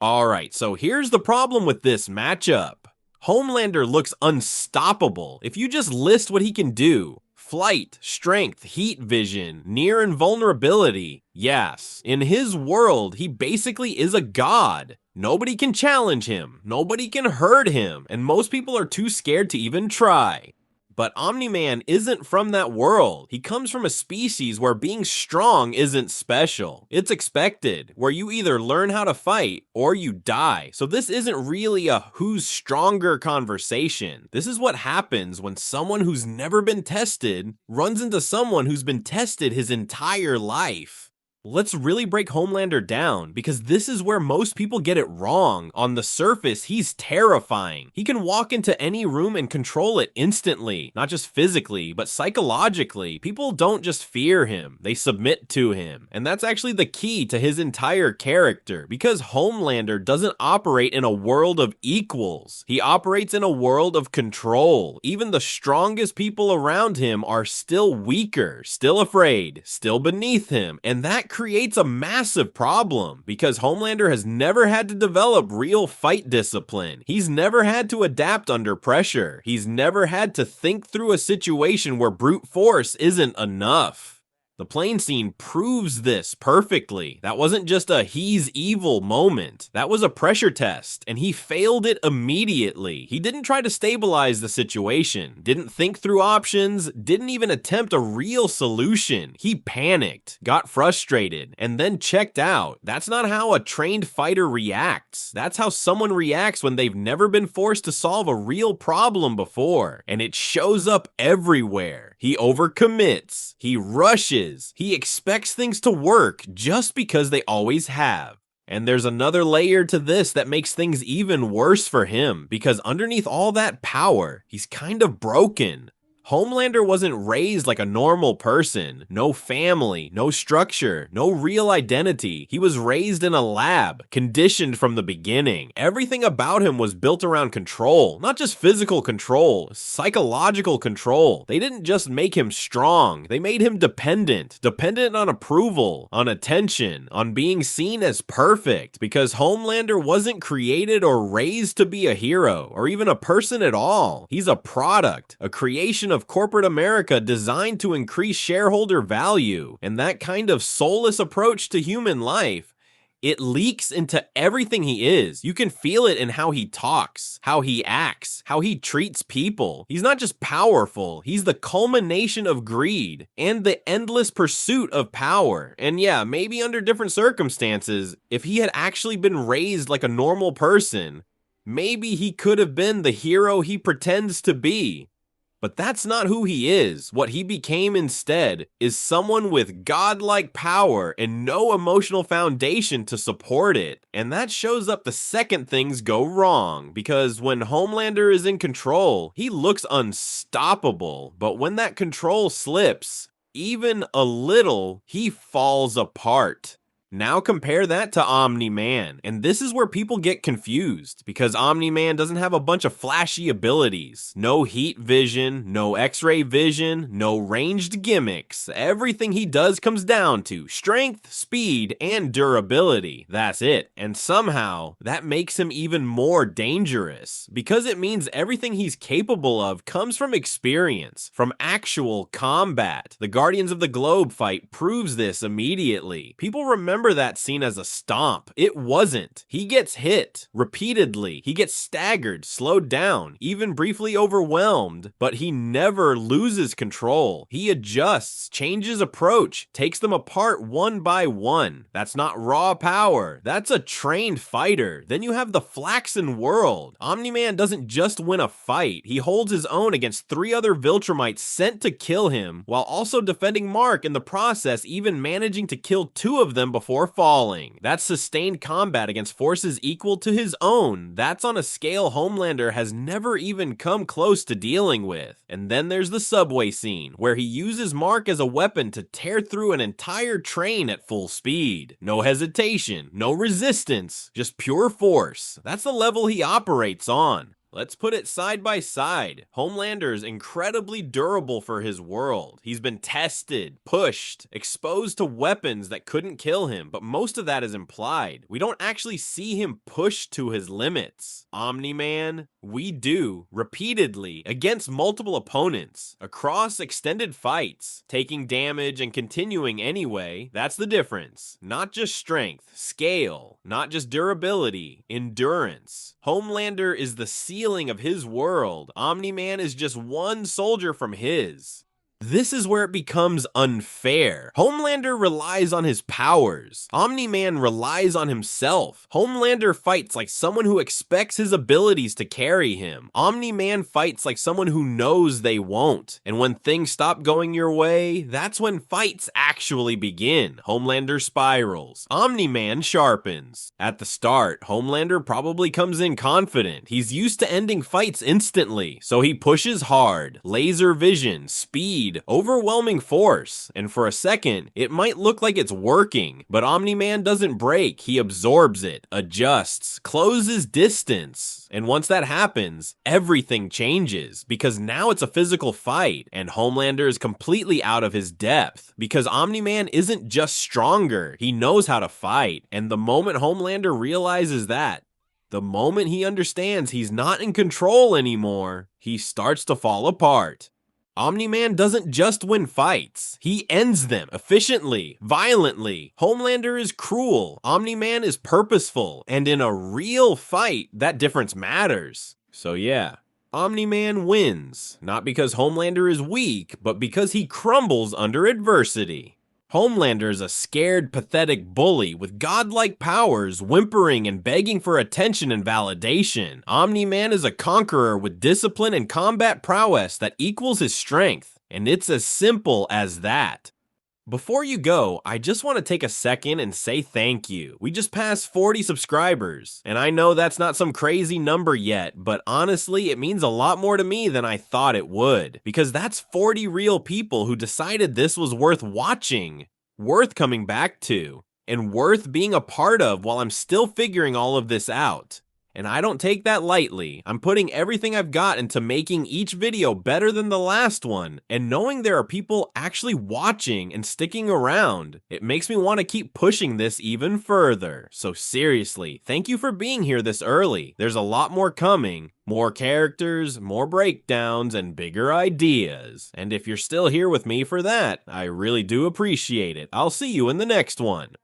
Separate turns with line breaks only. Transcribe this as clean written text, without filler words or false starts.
Alright, so here's the problem with this matchup. Homelander looks unstoppable if you just list what he can do. Flight, strength, heat vision, near invulnerability. Yes, in his world, he basically is a god. Nobody can challenge him, nobody can hurt him, and most people are too scared to even try. But Omni-Man isn't from that world. He comes from a species where being strong isn't special. It's expected, where you either learn how to fight or you die. So this isn't really a who's stronger conversation. This is what happens when someone who's never been tested runs into someone who's been tested his entire life. Let's really break Homelander down, because this is where most people get it wrong. On the surface, he's terrifying. He can walk into any room and control it instantly, not just physically, but psychologically. People don't just fear him, they submit to him. And that's actually the key to his entire character, because Homelander doesn't operate in a world of equals. He operates in a world of control. Even the strongest people around him are still weaker, still afraid, still beneath him, and that creates a massive problem because Homelander has never had to develop real fight discipline. He's never had to adapt under pressure. He's never had to think through a situation where brute force isn't enough. The plane scene proves this perfectly. That wasn't just a he's evil moment. That was a pressure test, and he failed it immediately. He didn't try to stabilize the situation, didn't think through options, didn't even attempt a real solution. He panicked, got frustrated, and then checked out. That's not how a trained fighter reacts. That's how someone reacts when they've never been forced to solve a real problem before, and it shows up everywhere. He overcommits, he rushes, he expects things to work just because they always have. And there's another layer to this that makes things even worse for him, because underneath all that power, he's kind of broken. Homelander wasn't raised like a normal person. No family, no structure, no real identity. He was raised in a lab, conditioned from the beginning. Everything about him was built around control, not just physical control, psychological control. They didn't just make him strong, they made him dependent on approval, on attention, on being seen as perfect, because Homelander wasn't created or raised to be a hero, or even a person at all. He's a product, a creation of corporate America designed to increase shareholder value, and that kind of soulless approach to human life, it leaks into everything he is. You can feel it in how he talks, how he acts, how he treats people. He's not just powerful, he's the culmination of greed and the endless pursuit of power. And yeah, maybe under different circumstances, if he had actually been raised like a normal person, maybe he could have been the hero he pretends to be. But that's not who he is. What he became instead is someone with godlike power and no emotional foundation to support it. And that shows up the second things go wrong, because when Homelander is in control, he looks unstoppable. But when that control slips, even a little, he falls apart. Now compare that to Omni-Man, and this is where people get confused, because Omni-Man doesn't have a bunch of flashy abilities. No heat vision, no X-ray vision, no ranged gimmicks. Everything he does comes down to strength, speed, and durability. That's it. And somehow, that makes him even more dangerous, because it means everything he's capable of comes from experience, from actual combat. The Guardians of the Globe fight proves this immediately. People remember that scene as a stomp. It wasn't. He gets hit repeatedly. He gets staggered, slowed down, even briefly overwhelmed, but he never loses control. He adjusts, changes approach, takes them apart one by one. That's not raw power. That's a trained fighter. Then you have the Flaxen world. Omni-Man doesn't just win a fight. He holds his own against 3 other Viltrumites sent to kill him, while also defending Mark in the process, even managing to kill 2 of them before falling. That's sustained combat against forces equal to his own. That's on a scale Homelander has never even come close to dealing with. And then there's the subway scene, where he uses Mark as a weapon to tear through an entire train at full speed. No hesitation, no resistance, just pure force. That's the level he operates on. Let's put it side by side. Homelander's incredibly durable for his world. He's been tested, pushed, exposed to weapons that couldn't kill him, but most of that is implied. We don't actually see him pushed to his limits. Omni-Man, we do, repeatedly, against multiple opponents, across extended fights, taking damage and continuing anyway. That's the difference. Not just strength, scale, not just durability, endurance. Homelander is the ceiling of his world. Omni-Man is just one soldier from his. This is where it becomes unfair. Homelander relies on his powers. Omni-Man relies on himself. Homelander fights like someone who expects his abilities to carry him. Omni-Man fights like someone who knows they won't. And when things stop going your way, that's when fights actually begin. Homelander spirals. Omni-Man sharpens. At the start, Homelander probably comes in confident. He's used to ending fights instantly, so he pushes hard. Laser vision, speed, overwhelming force, and for a second, it might look like it's working, but Omni-Man doesn't break. He absorbs it, adjusts, closes distance, and once that happens, everything changes, because now it's a physical fight, and Homelander is completely out of his depth, because Omni-Man isn't just stronger, he knows how to fight, and the moment Homelander realizes that, the moment he understands he's not in control anymore, he starts to fall apart. Omni-Man doesn't just win fights, he ends them efficiently, violently. Homelander is cruel, Omni-Man is purposeful, and in a real fight, that difference matters. So yeah, Omni-Man wins, not because Homelander is weak, but because he crumbles under adversity. Homelander is a scared, pathetic bully with godlike powers, whimpering and begging for attention and validation. Omni-Man is a conqueror with discipline and combat prowess that equals his strength, and it's as simple as that. Before you go, I just want to take a second and say thank you. We just passed 40 subscribers, and I know that's not some crazy number yet, but honestly, it means a lot more to me than I thought it would, because that's 40 real people who decided this was worth watching, worth coming back to, and worth being a part of while I'm still figuring all of this out. And I don't take that lightly. I'm putting everything I've got into making each video better than the last one, and knowing there are people actually watching and sticking around, it makes me want to keep pushing this even further. So seriously, thank you for being here this early. There's a lot more coming. More characters, more breakdowns, and bigger ideas. And if you're still here with me for that, I really do appreciate it. I'll see you in the next one.